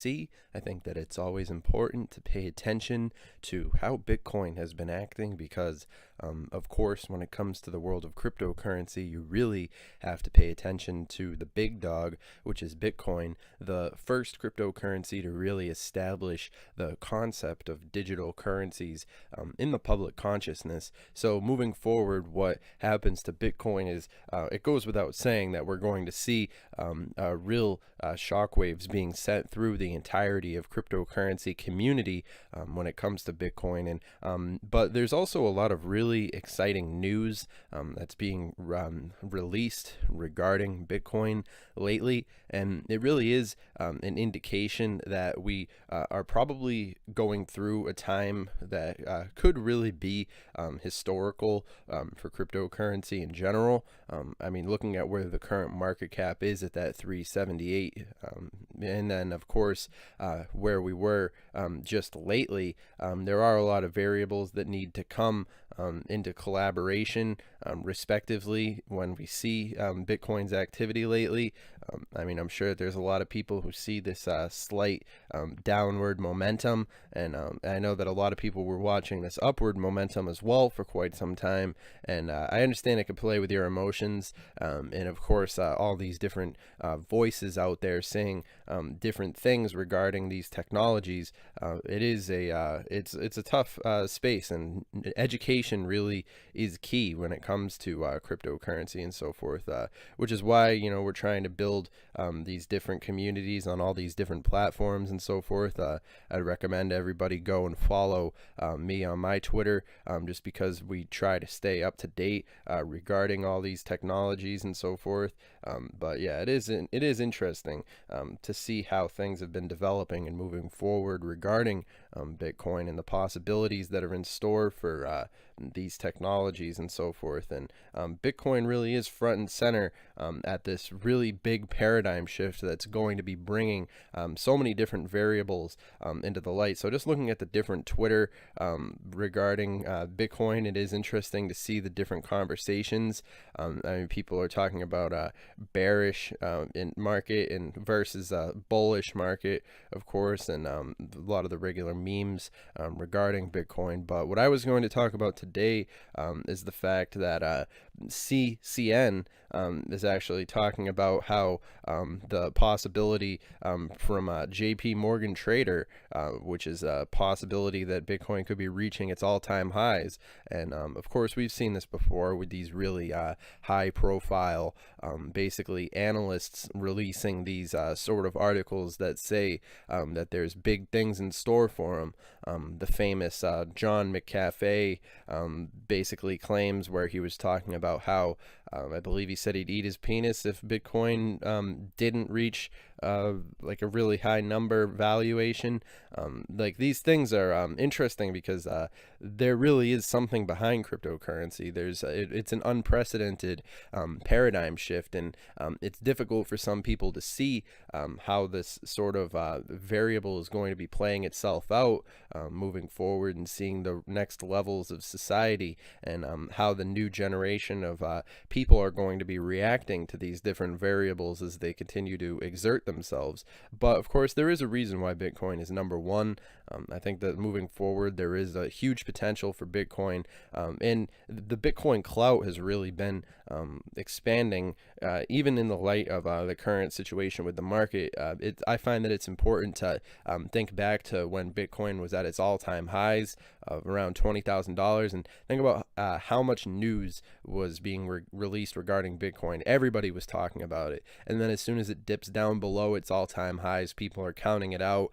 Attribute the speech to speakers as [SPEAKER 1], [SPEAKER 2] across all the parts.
[SPEAKER 1] see. I think that it's always important to pay attention to how Bitcoin has been acting because, of course, when it comes to the world of cryptocurrency, you really have to pay attention to the big dog, which is Bitcoin, the first cryptocurrency to really establish the concept of digital currencies in the public consciousness. So moving forward, what happens to Bitcoin is it goes without saying that we're going to see real shockwaves being sent through the entirety of cryptocurrency community when it comes to Bitcoin. And but there's also a lot of really exciting news that's being released regarding Bitcoin lately, and it really is an indication that we are probably going through a time that could really be historical for cryptocurrency in general. I mean, looking at where the current market cap is at that 378, and then of course where we were just lately, there are a lot of variables that need to come into collaboration respectively when we see Bitcoin's activity lately. I mean, I'm sure there's a lot of people who see this slight downward momentum, and I know that a lot of people were watching this upward momentum as well for quite some time, and I understand it can play with your emotions, and of course all these different voices out there saying different things regarding these technologies. It is it's a tough space, and education really is key when it comes to cryptocurrency and so forth, which is why, you know, we're trying to build these different communities on all these different platforms and so forth. I'd recommend everybody go and follow me on my Twitter, just because we try to stay up to date regarding all these technologies and so forth. But yeah, it is interesting to see how things have been developing and moving forward regarding Bitcoin and the possibilities that are in store for these technologies and so forth. And Bitcoin really is front and center at this really big paradigm shift that's going to be bringing so many different variables into the light. So just looking at the different Twitter regarding Bitcoin, it is interesting to see the different conversations. I mean, people are talking about bearish in market and versus bullish market, of course, and a lot of the regular memes regarding Bitcoin. But what I was going to talk about today is the fact that CCN is actually talking about how the possibility from JP Morgan Trader, which is a possibility that Bitcoin could be reaching its all-time highs. And of course, we've seen this before with these really high-profile, basically analysts releasing these sort of articles that say that there's big things in store for them. The famous John McAfee basically claims, where he was talking about how I believe he said he'd eat his penis if Bitcoin didn't reach like a really high number valuation. Like, these things are interesting because there really is something behind cryptocurrency. It's an unprecedented paradigm shift, and it's difficult for some people to see how this sort of variable is going to be playing itself out moving forward, and seeing the next levels of society, and how the new generation of people are going to be reacting to these different variables as they continue to exert themselves. But of course, there is a reason why Bitcoin is number one. I think that moving forward, there is a huge potential for Bitcoin, and the Bitcoin clout has really been expanding, even in the light of the current situation with the market. I find that it's important to think back to when Bitcoin was at its all-time highs of around $20,000, and think about how much news was being released regarding Bitcoin. Everybody was talking about it, and then as soon as it dips down below its all-time highs, people are counting it out,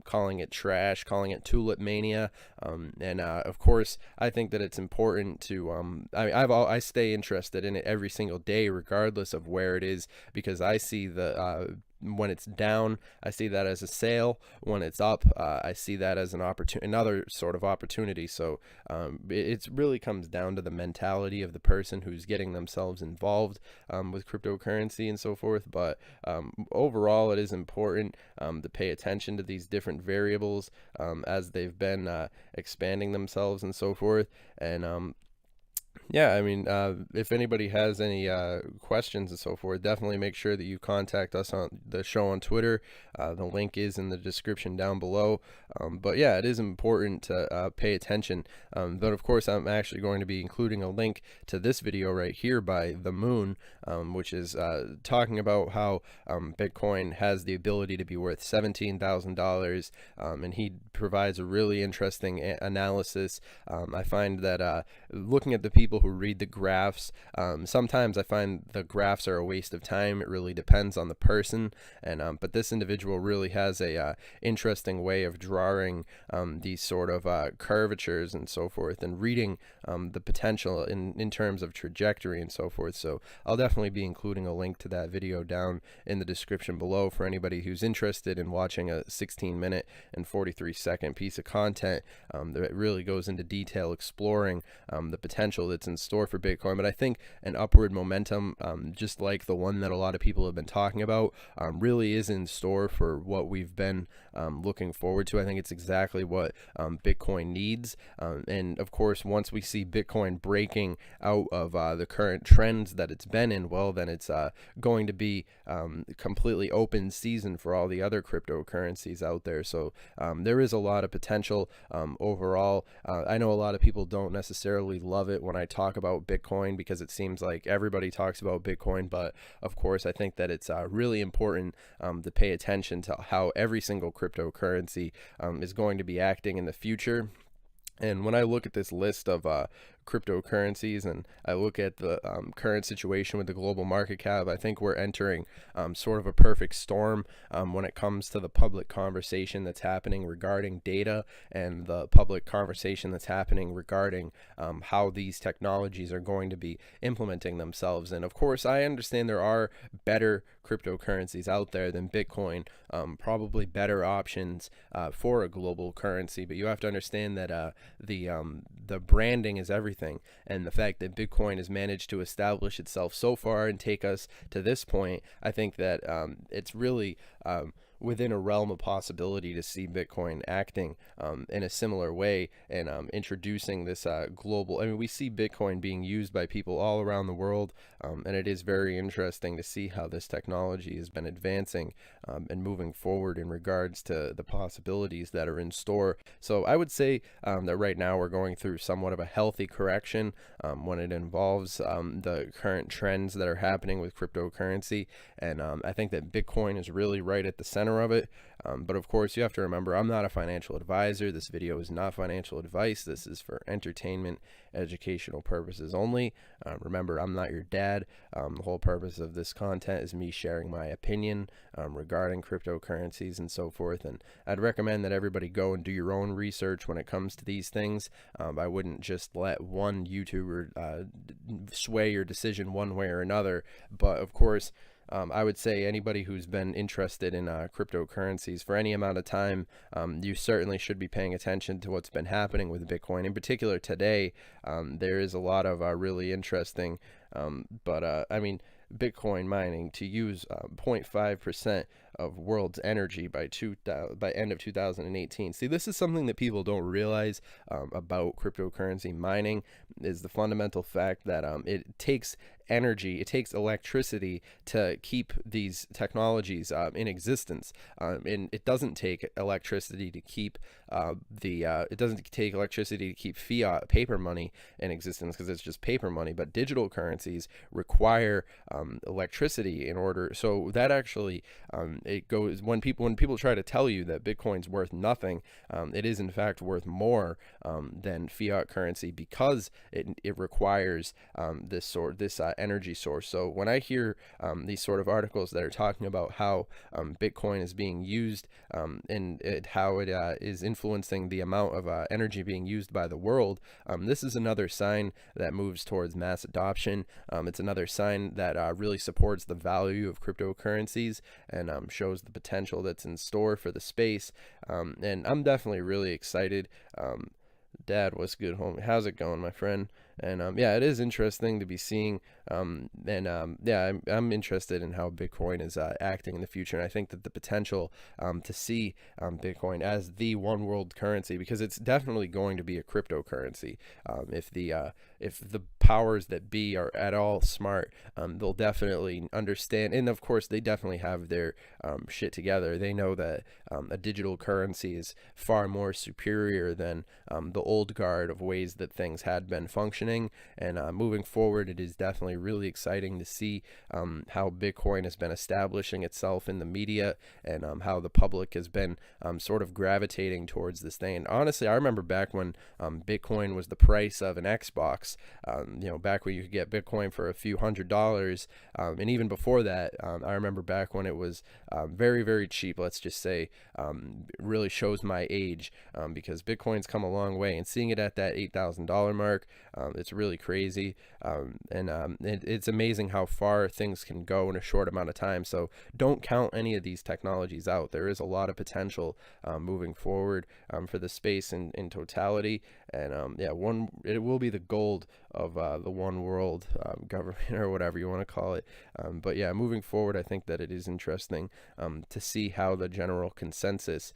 [SPEAKER 1] calling it trash, calling it tulip mania, and of course, I think that it's important to I stay interested in it every single day, regardless of where it is, because I see the when it's down, I see that as a sale. When it's up, I see that as an another sort of opportunity. So it really comes down to the mentality of the person who's getting themselves involved with cryptocurrency and so forth. But overall, it is important to pay attention to these different variables as they've been expanding themselves and so forth. And Yeah, I mean, if anybody has any questions and so forth, definitely make sure that you contact us on the show on Twitter. The link is in the description down below. But yeah, it is important to pay attention. But of course, I'm actually going to be including a link to this video right here by The Moon, which is talking about how Bitcoin has the ability to be worth $17,000. And he provides a really interesting analysis. I find that looking at the people who read the graphs, sometimes I find the graphs are a waste of time. It really depends on the person, and but this individual really has a interesting way of drawing these sort of curvatures and so forth, and reading the potential in terms of trajectory and so forth. So I'll definitely be including a link to that video down in the description below for anybody who's interested in watching a 16-minute and 43-second piece of content that really goes into detail exploring the potential that's in store for Bitcoin. But I think an upward momentum, just like the one that a lot of people have been talking about, really is in store for what we've been looking forward to. I think it's exactly what Bitcoin needs. And of course, once we see Bitcoin breaking out of the current trends that it's been in, well, then it's going to be completely open season for all the other cryptocurrencies out there. So there is a lot of potential overall. I know a lot of people don't necessarily love it when I talk about Bitcoin because it seems like everybody talks about Bitcoin, but of course I think that it's really important to pay attention to how every single cryptocurrency is going to be acting in the future. And when I look at this list of cryptocurrencies and I look at the current situation with the global market cap, I think we're entering sort of a perfect storm when it comes to the public conversation that's happening regarding data and the public conversation that's happening regarding how these technologies are going to be implementing themselves. And of course, I understand there are better cryptocurrencies out there than Bitcoin, probably better options for a global currency, but you have to understand that the branding is everything, and the fact that Bitcoin has managed to establish itself so far and take us to this point, I think that it's really within a realm of possibility to see Bitcoin acting in a similar way and introducing this global. I mean, we see Bitcoin being used by people all around the world, and it is very interesting to see how this technology has been advancing and moving forward in regards to the possibilities that are in store. So I would say that right now we're going through somewhat of a healthy correction when it involves the current trends that are happening with cryptocurrency, and I think that Bitcoin is really right at the center of it. But of course, you have to remember, I'm not a financial advisor. This video is not financial advice. This is for entertainment, educational purposes only. Remember, I'm not your dad. The whole purpose of this content is me sharing my opinion regarding cryptocurrencies and so forth. And I'd recommend that everybody go and do your own research when it comes to these things. I wouldn't just let one YouTuber sway your decision one way or another. But of course, I would say anybody who's been interested in cryptocurrencies for any amount of time, you certainly should be paying attention to what's been happening with Bitcoin. In particular today, there is a lot of really interesting, I mean, Bitcoin mining to use 0.5% of world's energy by end of 2018. See, this is something that people don't realize about cryptocurrency mining, is the fundamental fact that it takes energy, it takes electricity to keep these technologies in existence, and it doesn't take electricity to keep it doesn't take electricity to keep fiat paper money in existence, because it's just paper money. But digital currencies require electricity in order. So that actually it goes, when people try to tell you that Bitcoin's worth nothing, it is in fact worth more than fiat currency, because it requires this energy source. So when I hear these sort of articles that are talking about how Bitcoin is being used and how it is influencing the amount of energy being used by the world, this is another sign that moves towards mass adoption. It's another sign that really supports the value of cryptocurrencies and shows the potential that's in store for the space. And I'm definitely really excited. Dad, what's good, homie? How's it going, my friend? And yeah, it is interesting to be seeing, yeah, I'm interested in how Bitcoin is acting in the future, and I think that the potential to see Bitcoin as the one world currency, because it's definitely going to be a cryptocurrency. If the powers that be are at all smart, they'll definitely understand. And of course, they definitely have their shit together. They know that a digital currency is far more superior than the old guard of ways that things had been functioning. And moving forward, it is definitely really exciting to see how Bitcoin has been establishing itself in the media, and how the public has been sort of gravitating towards this thing. And honestly, I remember back when Bitcoin was the price of an Xbox, back when you could get Bitcoin for a few $100s, and even before that, I remember back when it was very, very cheap. Let's just say, it really shows my age, because Bitcoin's come a long way, and seeing it at that $8,000 mark, it's really crazy. It's amazing how far things can go in a short amount of time. So don't count any of these technologies out. There is a lot of potential moving forward for the space in totality. And it will be the gold of the one world government, or whatever you want to call it. But yeah, moving forward, I think that it is interesting to see how the general consensus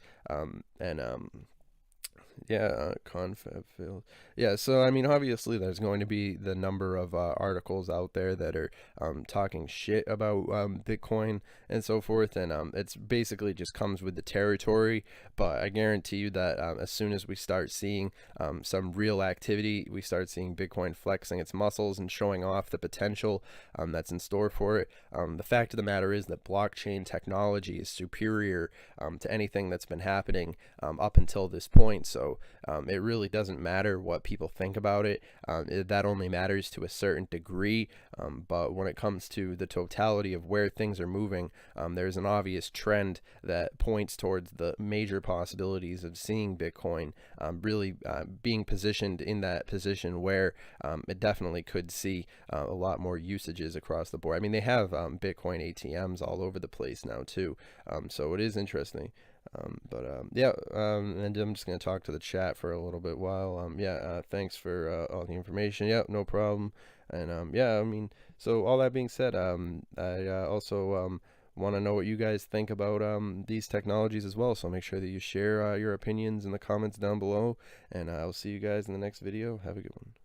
[SPEAKER 1] confab field. Yeah, so I mean, obviously there's going to be the number of articles out there that are talking shit about Bitcoin and so forth, and it's basically just comes with the territory. But I guarantee you that as soon as we start seeing some real activity, we start seeing Bitcoin flexing its muscles and showing off the potential that's in store for it. The fact of the matter is that blockchain technology is superior to anything that's been happening up until this point. So it really doesn't matter what people think about it. That only matters to a certain degree. But when it comes to the totality of where things are moving, there's an obvious trend that points towards the major possibilities of seeing Bitcoin really being positioned in that position where it definitely could see a lot more usages across the board. I mean, they have Bitcoin ATMs all over the place now too. So it is interesting. And I'm just going to talk to the chat for a little bit while. Thanks for all the information. Yep, no problem. And I mean, so all that being said, I also want to know what you guys think about these technologies as well. So make sure that you share your opinions in the comments down below, and I'll see you guys in the next video. Have a good one.